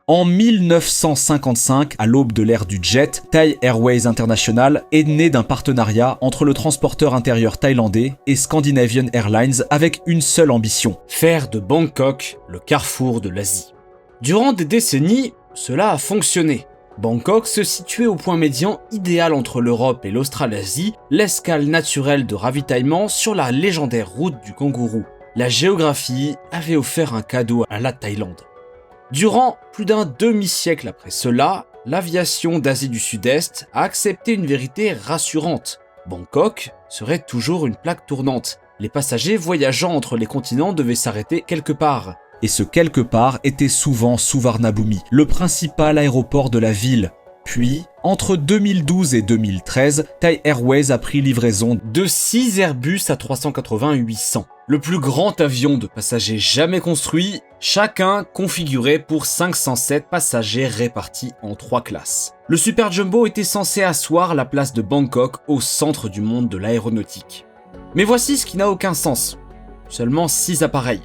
En 1955, à l'aube de l'ère du jet, Thai Airways International est né d'un partenariat entre le transporteur intérieur thaïlandais et Scandinavian Airlines avec une seule ambition, faire de Bangkok le carrefour de l'Asie. Durant des décennies, cela a fonctionné. Bangkok se situait au point médian idéal entre l'Europe et l'Australasie, l'escale naturelle de ravitaillement sur la légendaire route du kangourou. La géographie avait offert un cadeau à la Thaïlande. Durant plus d'un demi-siècle après cela, l'aviation d'Asie du Sud-Est a accepté une vérité rassurante. Bangkok serait toujours une plaque tournante. Les passagers voyageant entre les continents devaient s'arrêter quelque part. Et ce quelque part était souvent Suvarnabhumi, le principal aéroport de la ville. Puis, entre 2012 et 2013, Thai Airways a pris livraison de 6 Airbus A380-800. Le plus grand avion de passagers jamais construit, chacun configuré pour 507 passagers répartis en 3 classes. Le Super Jumbo était censé asseoir la place de Bangkok au centre du monde de l'aéronautique. Mais voici ce qui n'a aucun sens. Seulement 6 appareils.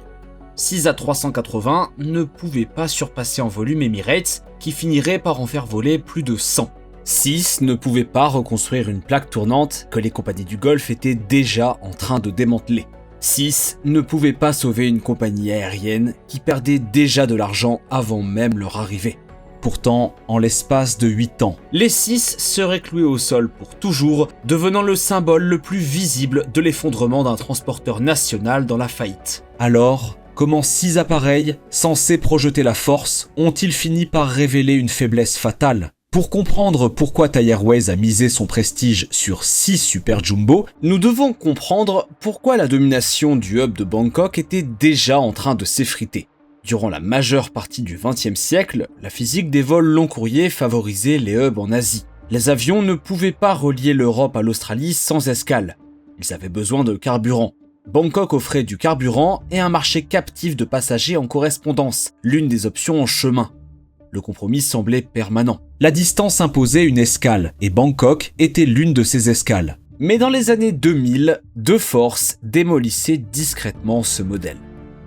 6 A380 ne pouvaient pas surpasser en volume Emirates, qui finirait par en faire voler plus de 100. 6 ne pouvaient pas reconstruire une plaque tournante que les compagnies du Golfe étaient déjà en train de démanteler. 6 ne pouvaient pas sauver une compagnie aérienne qui perdait déjà de l'argent avant même leur arrivée. Pourtant, en l'espace de 8 ans, les 6 seraient cloués au sol pour toujours, devenant le symbole le plus visible de l'effondrement d'un transporteur national dans la faillite. Alors, comment 6 appareils, censés projeter la force, ont-ils fini par révéler une faiblesse fatale ? Pour comprendre pourquoi Thai Airways a misé son prestige sur 6 Super Jumbo, nous devons comprendre pourquoi la domination du hub de Bangkok était déjà en train de s'effriter. Durant la majeure partie du XXe siècle, la physique des vols long courriers favorisait les hubs en Asie. Les avions ne pouvaient pas relier l'Europe à l'Australie sans escale. Ils avaient besoin de carburant. Bangkok offrait du carburant et un marché captif de passagers en correspondance, l'une des options en chemin. Le compromis semblait permanent. La distance imposait une escale, et Bangkok était l'une de ces escales. Mais dans les années 2000, 2 forces démolissaient discrètement ce modèle.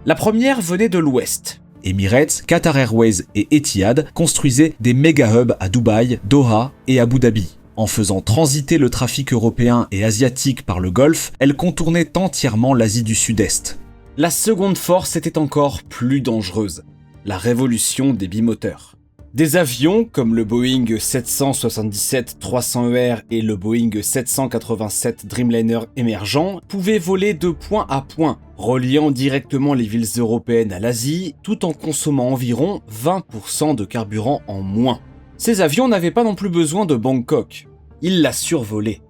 La première venait de l'Ouest. Emirates, Qatar Airways et Etihad construisaient des méga-hubs à Dubaï, Doha et Abu Dhabi. En faisant transiter le trafic européen et asiatique par le Golfe, elles contournaient entièrement l'Asie du Sud-Est. La seconde force était encore plus dangereuse, la révolution des bimoteurs. Des avions comme le Boeing 777-300ER et le Boeing 787 Dreamliner émergent pouvaient voler de point à point, reliant directement les villes européennes à l'Asie, tout en consommant environ 20% de carburant en moins. Ces avions n'avaient pas non plus besoin de Bangkok, ils la survolaient.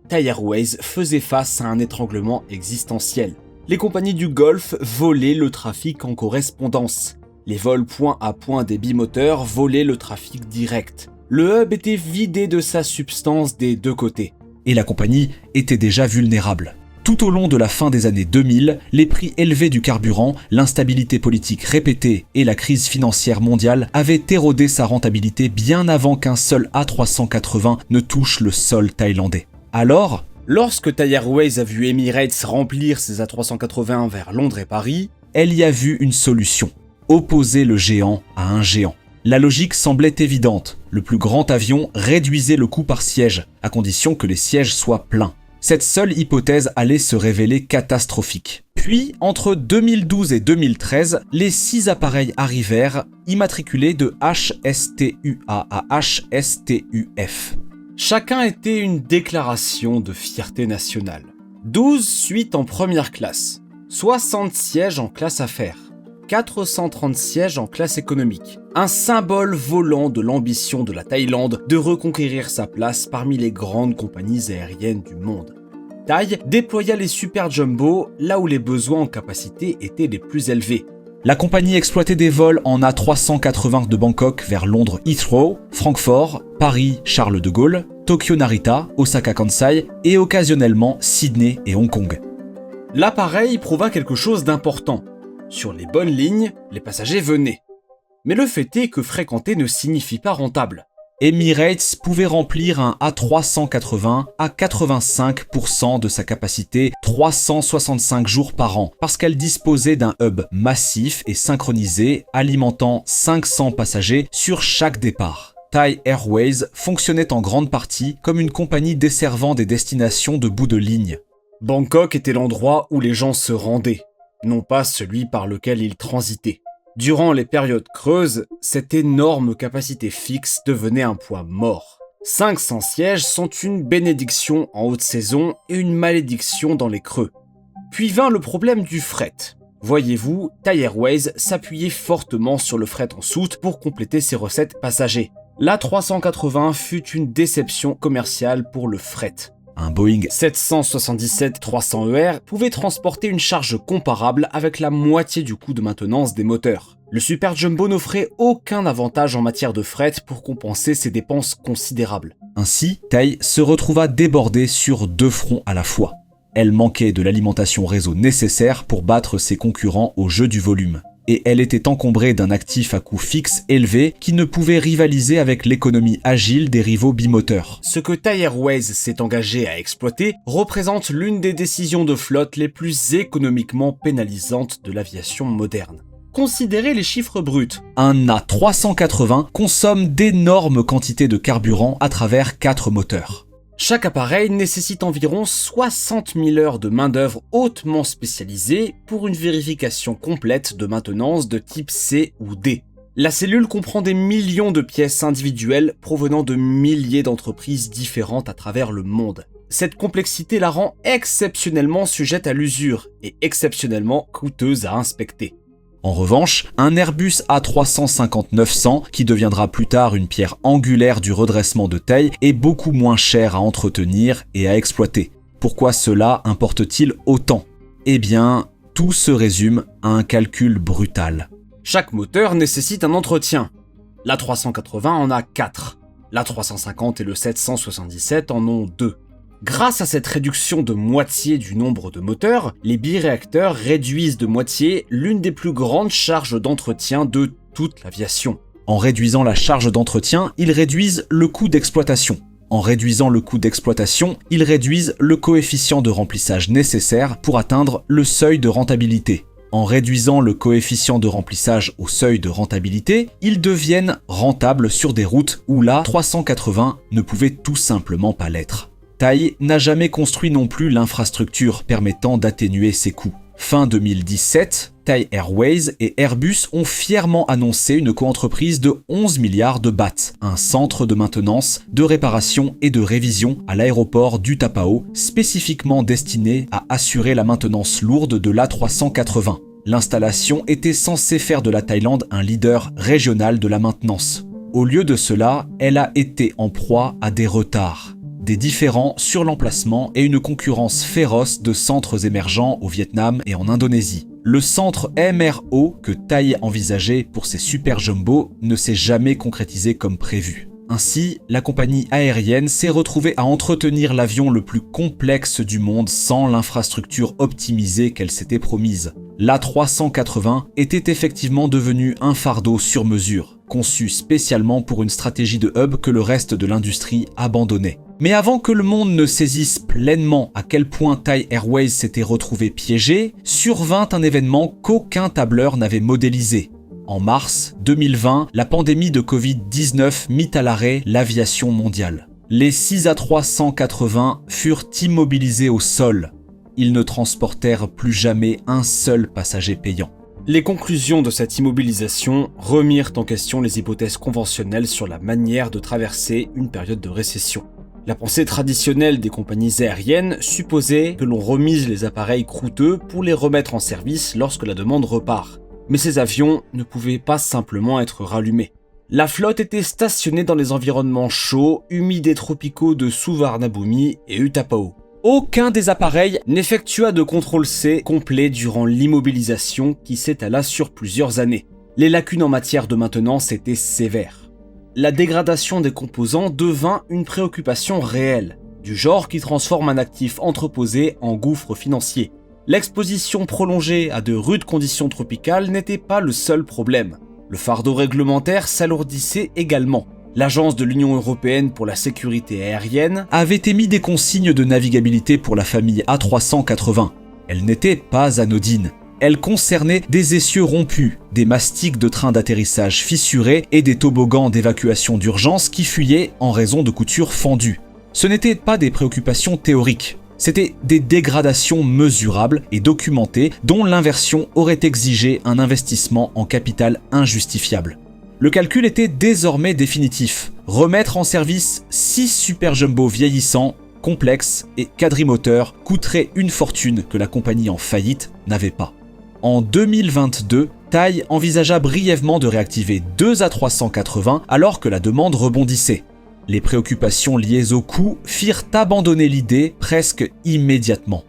Thai Airways faisait face à un étranglement existentiel. Les compagnies du Golfe volaient le trafic en correspondance. Les vols point à point des bimoteurs volaient le trafic direct. Le hub était vidé de sa substance des deux côtés. Et la compagnie était déjà vulnérable. Tout au long de la fin des années 2000, les prix élevés du carburant, l'instabilité politique répétée et la crise financière mondiale avaient érodé sa rentabilité bien avant qu'un seul A380 ne touche le sol thaïlandais. Alors, lorsque Thai Airways a vu Emirates remplir ses A380 vers Londres et Paris, elle y a vu une solution. Opposer le géant à un géant. La logique semblait évidente. Le plus grand avion réduisait le coût par siège, à condition que les sièges soient pleins. Cette seule hypothèse allait se révéler catastrophique. Puis, entre 2012 et 2013, les 6 appareils arrivèrent, immatriculés de HSTUA à HSTUF. Chacun était une déclaration de fierté nationale. 12 suites en première classe, 60 sièges en classe affaires, 430 sièges en classe économique. Un symbole volant de l'ambition de la Thaïlande de reconquérir sa place parmi les grandes compagnies aériennes du monde. Thai déploya les Super Jumbo là où les besoins en capacité étaient les plus élevés. La compagnie exploitait des vols en A380 de Bangkok vers Londres Heathrow, Francfort, Paris Charles de Gaulle, Tokyo Narita, Osaka Kansai et occasionnellement Sydney et Hong Kong. L'appareil prouva quelque chose d'important. Sur les bonnes lignes, les passagers venaient. Mais le fait est que fréquenter ne signifie pas rentable. Emirates pouvait remplir un A380 à 85% de sa capacité 365 jours par an parce qu'elle disposait d'un hub massif et synchronisé alimentant 500 passagers sur chaque départ. Thai Airways fonctionnait en grande partie comme une compagnie desservant des destinations de bout de ligne. Bangkok était l'endroit où les gens se rendaient, non pas celui par lequel ils transitaient. Durant les périodes creuses, cette énorme capacité fixe devenait un poids mort. 500 sièges sont une bénédiction en haute saison et une malédiction dans les creux. Puis vint le problème du fret. Voyez-vous, Thai Airways s'appuyait fortement sur le fret en soute pour compléter ses recettes passagers. L'A380 fut une déception commerciale pour le fret. Un Boeing 777-300ER pouvait transporter une charge comparable avec la moitié du coût de maintenance des moteurs. Le Super Jumbo n'offrait aucun avantage en matière de fret pour compenser ses dépenses considérables. Ainsi, Thai se retrouva débordée sur 2 fronts à la fois. Elle manquait de l'alimentation réseau nécessaire pour battre ses concurrents au jeu du volume. Et elle était encombrée d'un actif à coût fixe élevé qui ne pouvait rivaliser avec l'économie agile des rivaux bimoteurs. Ce que Thai Airways s'est engagé à exploiter représente l'une des décisions de flotte les plus économiquement pénalisantes de l'aviation moderne. Considérez les chiffres bruts. Un A380 consomme d'énormes quantités de carburant à travers 4 moteurs. Chaque appareil nécessite environ 60 000 heures de main-d'œuvre hautement spécialisée pour une vérification complète de maintenance de type C ou D. La cellule comprend des millions de pièces individuelles provenant de milliers d'entreprises différentes à travers le monde. Cette complexité la rend exceptionnellement sujette à l'usure et exceptionnellement coûteuse à inspecter. En revanche, un Airbus A350-900, qui deviendra plus tard une pierre angulaire du redressement de Thai, est beaucoup moins cher à entretenir et à exploiter. Pourquoi cela importe-t-il autant ? Eh bien, tout se résume à un calcul brutal. Chaque moteur nécessite un entretien. L'A380 en a 4. L'A350 et le 777 en ont 2. Grâce à cette réduction de moitié du nombre de moteurs, les biréacteurs réduisent de moitié l'une des plus grandes charges d'entretien de toute l'aviation. En réduisant la charge d'entretien, ils réduisent le coût d'exploitation. En réduisant le coût d'exploitation, ils réduisent le coefficient de remplissage nécessaire pour atteindre le seuil de rentabilité. En réduisant le coefficient de remplissage au seuil de rentabilité, ils deviennent rentables sur des routes où la 380 ne pouvait tout simplement pas l'être. Thai n'a jamais construit non plus l'infrastructure permettant d'atténuer ses coûts. Fin 2017, Thai Airways et Airbus ont fièrement annoncé une coentreprise de 11 milliards de bahts, un centre de maintenance, de réparation et de révision à l'aéroport d'Utapao, spécifiquement destiné à assurer la maintenance lourde de l'A380. L'installation était censée faire de la Thaïlande un leader régional de la maintenance. Au lieu de cela, elle a été en proie à des retards, des différends sur l'emplacement et une concurrence féroce de centres émergents au Vietnam et en Indonésie. Le centre MRO que Thai envisageait pour ses Super Jumbo ne s'est jamais concrétisé comme prévu. Ainsi, la compagnie aérienne s'est retrouvée à entretenir l'avion le plus complexe du monde sans l'infrastructure optimisée qu'elle s'était promise. L'A380 était effectivement devenu un fardeau sur mesure, conçu spécialement pour une stratégie de hub que le reste de l'industrie abandonnait. Mais avant que le monde ne saisisse pleinement à quel point Thai Airways s'était retrouvé piégé, survint un événement qu'aucun tableur n'avait modélisé. En mars 2020, la pandémie de Covid-19 mit à l'arrêt l'aviation mondiale. Les 6 A380 furent immobilisés au sol. Ils ne transportèrent plus jamais un seul passager payant. Les conclusions de cette immobilisation remirent en question les hypothèses conventionnelles sur la manière de traverser une période de récession. La pensée traditionnelle des compagnies aériennes supposait que l'on remise les appareils croûteux pour les remettre en service lorsque la demande repart. Mais ces avions ne pouvaient pas simplement être rallumés. La flotte était stationnée dans les environnements chauds, humides et tropicaux de Suvarnabhumi et Utapao. Aucun des appareils n'effectua de contrôle C complet durant l'immobilisation qui s'étala sur plusieurs années. Les lacunes en matière de maintenance étaient sévères. La dégradation des composants devint une préoccupation réelle, du genre qui transforme un actif entreposé en gouffre financier. L'exposition prolongée à de rudes conditions tropicales n'était pas le seul problème. Le fardeau réglementaire s'alourdissait également. L'Agence de l'Union européenne pour la sécurité aérienne avait émis des consignes de navigabilité pour la famille A380. Elles n'étaient pas anodines. Elles concernaient des essieux rompus, des mastiques de trains d'atterrissage fissurés et des toboggans d'évacuation d'urgence qui fuyaient en raison de coutures fendues. Ce n'étaient pas des préoccupations théoriques. C'étaient des dégradations mesurables et documentées dont l'inversion aurait exigé un investissement en capital injustifiable. Le calcul était désormais définitif. Remettre en service 6 super jumbo vieillissants, complexes et quadrimoteurs coûterait une fortune que la compagnie en faillite n'avait pas. En 2022, Thai envisagea brièvement de réactiver 2 A380 alors que la demande rebondissait. Les préoccupations liées au coût firent abandonner l'idée presque immédiatement.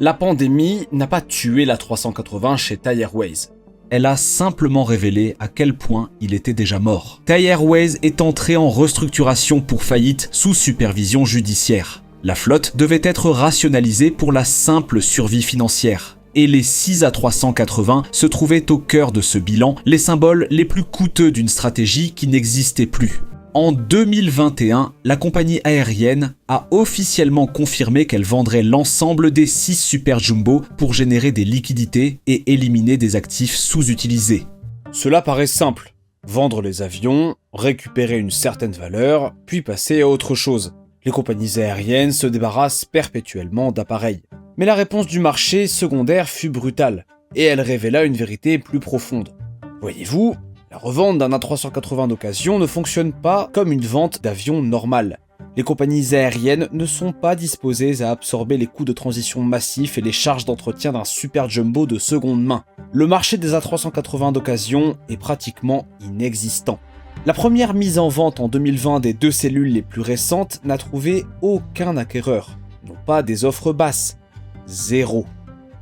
La pandémie n'a pas tué l'A380 chez Thai Airways. Elle a simplement révélé à quel point il était déjà mort. Thai Airways est entré en restructuration pour faillite sous supervision judiciaire. La flotte devait être rationalisée pour la simple survie financière. Et les 6 A380 se trouvaient au cœur de ce bilan, les symboles les plus coûteux d'une stratégie qui n'existait plus. En 2021, la compagnie aérienne a officiellement confirmé qu'elle vendrait l'ensemble des 6 super jumbo pour générer des liquidités et éliminer des actifs sous-utilisés. Cela paraît simple. Vendre les avions, récupérer une certaine valeur, puis passer à autre chose. Les compagnies aériennes se débarrassent perpétuellement d'appareils. Mais la réponse du marché secondaire fut brutale, et elle révéla une vérité plus profonde. Voyez-vous, la revente d'un A380 d'occasion ne fonctionne pas comme une vente d'avion normale. Les compagnies aériennes ne sont pas disposées à absorber les coûts de transition massifs et les charges d'entretien d'un super jumbo de seconde main. Le marché des A380 d'occasion est pratiquement inexistant. La première mise en vente en 2020 des 2 cellules les plus récentes n'a trouvé aucun acquéreur. Non pas des offres basses. 0.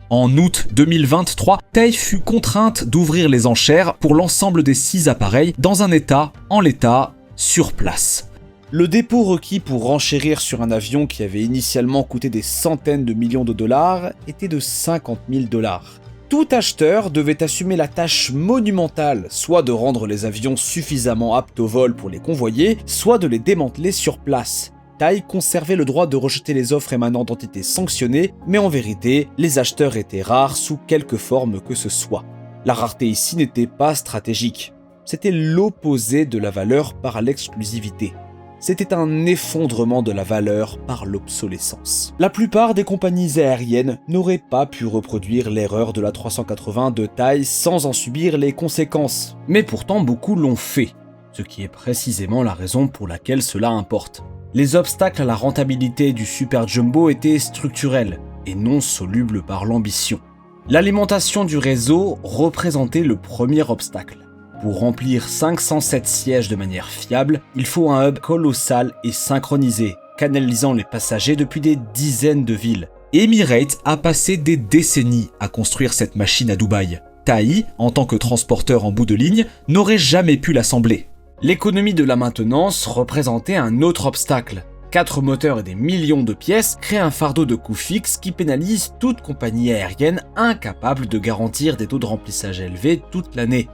En août 2023, Thai fut contrainte d'ouvrir les enchères pour l'ensemble des 6 appareils dans un état, en l'état, sur place. Le dépôt requis pour renchérir sur un avion qui avait initialement coûté des centaines de millions de dollars était de 50 000 $. Tout acheteur devait assumer la tâche monumentale, soit de rendre les avions suffisamment aptes au vol pour les convoyer, soit de les démanteler sur place. Thai conservait le droit de rejeter les offres émanant d'entités sanctionnées, mais en vérité, les acheteurs étaient rares sous quelque forme que ce soit. La rareté ici n'était pas stratégique. C'était l'opposé de la valeur par l'exclusivité. C'était un effondrement de la valeur par l'obsolescence. La plupart des compagnies aériennes n'auraient pas pu reproduire l'erreur de l'A380 de Thai sans en subir les conséquences. Mais pourtant beaucoup l'ont fait, ce qui est précisément la raison pour laquelle cela importe. Les obstacles à la rentabilité du super jumbo étaient structurels et non solubles par l'ambition. L'alimentation du réseau représentait le premier obstacle. Pour remplir 507 sièges de manière fiable, il faut un hub colossal et synchronisé, canalisant les passagers depuis des dizaines de villes. Emirates a passé des décennies à construire cette machine à Dubaï. Thai, en tant que transporteur en bout de ligne, n'aurait jamais pu l'assembler. L'économie de la maintenance représentait un autre obstacle. 4 moteurs et des millions de pièces créent un fardeau de coûts fixes qui pénalise toute compagnie aérienne incapable de garantir des taux de remplissage élevés toute l'année.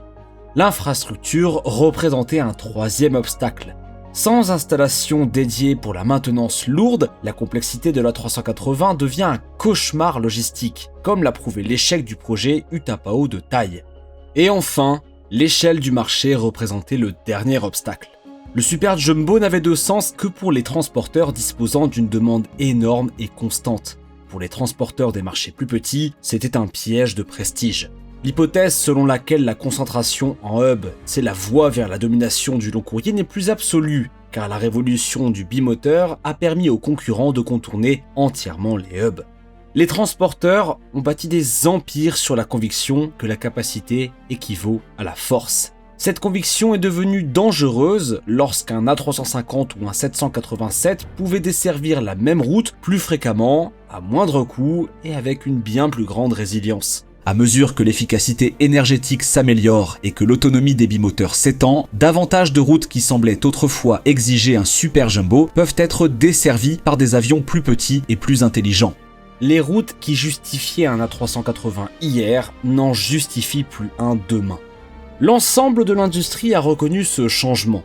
L'infrastructure représentait un troisième obstacle. Sans installation dédiée pour la maintenance lourde, la complexité de l'A380 devient un cauchemar logistique, comme l'a prouvé l'échec du projet Utapao de Thai. Et enfin, l'échelle du marché représentait le dernier obstacle. Le super jumbo n'avait de sens que pour les transporteurs disposant d'une demande énorme et constante. Pour les transporteurs des marchés plus petits, c'était un piège de prestige. L'hypothèse selon laquelle la concentration en hub, c'est la voie vers la domination du long courrier n'est plus absolue, car la révolution du bimoteur a permis aux concurrents de contourner entièrement les hubs. Les transporteurs ont bâti des empires sur la conviction que la capacité équivaut à la force. Cette conviction est devenue dangereuse lorsqu'un A350 ou un 787 pouvait desservir la même route plus fréquemment, à moindre coût et avec une bien plus grande résilience. À mesure que l'efficacité énergétique s'améliore et que l'autonomie des bimoteurs s'étend, davantage de routes qui semblaient autrefois exiger un super jumbo peuvent être desservies par des avions plus petits et plus intelligents. Les routes qui justifiaient un A380 hier n'en justifient plus un demain. L'ensemble de l'industrie a reconnu ce changement.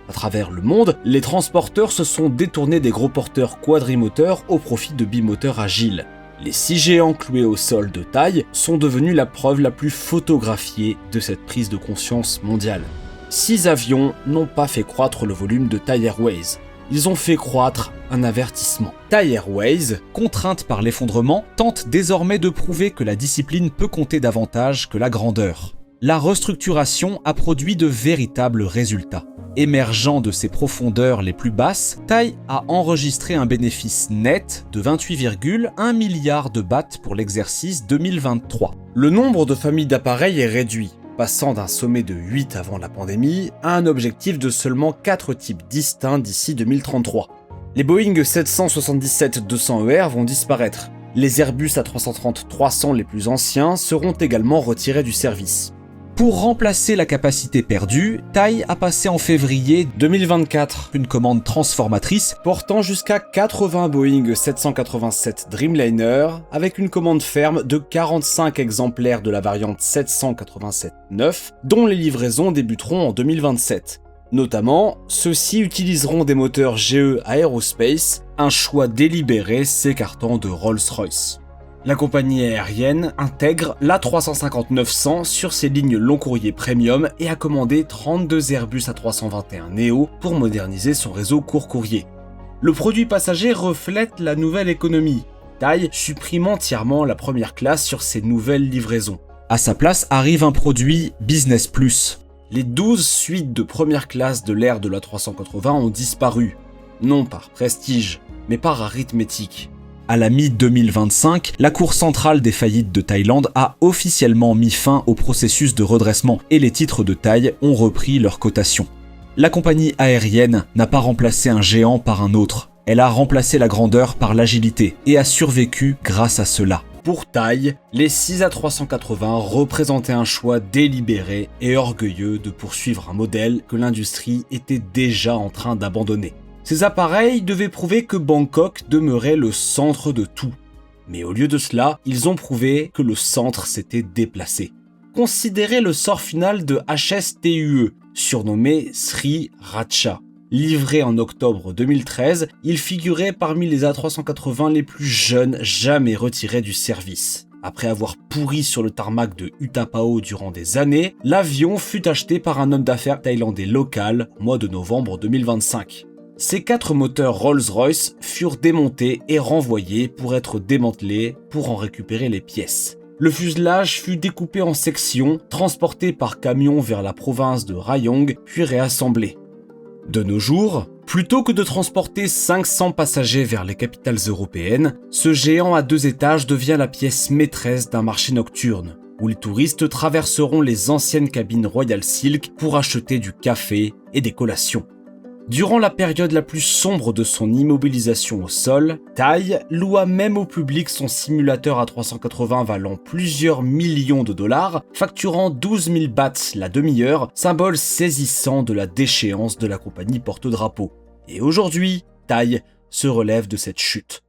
À travers le monde, les transporteurs se sont détournés des gros porteurs quadrimoteurs au profit de bimoteurs agiles. Les 6 géants cloués au sol de Thai sont devenus la preuve la plus photographiée de cette prise de conscience mondiale. 6 avions n'ont pas fait croître le volume de Thai Airways. Ils ont fait croître un avertissement. Thai Airways, contrainte par l'effondrement, tente désormais de prouver que la discipline peut compter davantage que la grandeur. La restructuration a produit de véritables résultats. Émergeant de ses profondeurs les plus basses, Thai a enregistré un bénéfice net de 28,1 milliards de bahts pour l'exercice 2023. Le nombre de familles d'appareils est réduit, passant d'un sommet de 8 avant la pandémie à un objectif de seulement 4 types distincts d'ici 2033. Les Boeing 777-200ER vont disparaître. Les Airbus A330-300 les plus anciens seront également retirés du service. Pour remplacer la capacité perdue, Thai a passé en février 2024 une commande transformatrice portant jusqu'à 80 Boeing 787 Dreamliner avec une commande ferme de 45 exemplaires de la variante 787-9 dont les livraisons débuteront en 2027. Notamment, ceux-ci utiliseront des moteurs GE Aerospace, un choix délibéré s'écartant de Rolls-Royce. La compagnie aérienne intègre l'A350-900 sur ses lignes long courrier premium et a commandé 32 Airbus A321neo pour moderniser son réseau court courrier. Le produit passager reflète la nouvelle économie. Thai supprime entièrement la première classe sur ses nouvelles livraisons. À sa place arrive un produit Business Plus. Les 12 suites de première classe de l'ère de l'A380 ont disparu, non par prestige, mais par arithmétique. À la mi-2025, la Cour centrale des faillites de Thaïlande a officiellement mis fin au processus de redressement et les titres de Thai ont repris leur cotation. La compagnie aérienne n'a pas remplacé un géant par un autre, elle a remplacé la grandeur par l'agilité et a survécu grâce à cela. Pour Thai, les 6 A380 représentaient un choix délibéré et orgueilleux de poursuivre un modèle que l'industrie était déjà en train d'abandonner. Ces appareils devaient prouver que Bangkok demeurait le centre de tout. Mais au lieu de cela, ils ont prouvé que le centre s'était déplacé. Considérez le sort final de HSTUE, surnommé Sri Racha. Livré en octobre 2013, il figurait parmi les A380 les plus jeunes jamais retirés du service. Après avoir pourri sur le tarmac de Utapao durant des années, l'avion fut acheté par un homme d'affaires thaïlandais local au mois de novembre 2025. Ces 4 moteurs Rolls-Royce furent démontés et renvoyés pour être démantelés pour en récupérer les pièces. Le fuselage fut découpé en sections, transporté par camion vers la province de Rayong, puis réassemblé. De nos jours, plutôt que de transporter 500 passagers vers les capitales européennes, ce géant à 2 étages devient la pièce maîtresse d'un marché nocturne, où les touristes traverseront les anciennes cabines Royal Silk pour acheter du café et des collations. Durant la période la plus sombre de son immobilisation au sol, Thai loua même au public son simulateur A380 valant plusieurs millions de dollars, facturant 12 000 bahts la demi-heure, symbole saisissant de la déchéance de la compagnie porte-drapeau. Et aujourd'hui, Thai se relève de cette chute.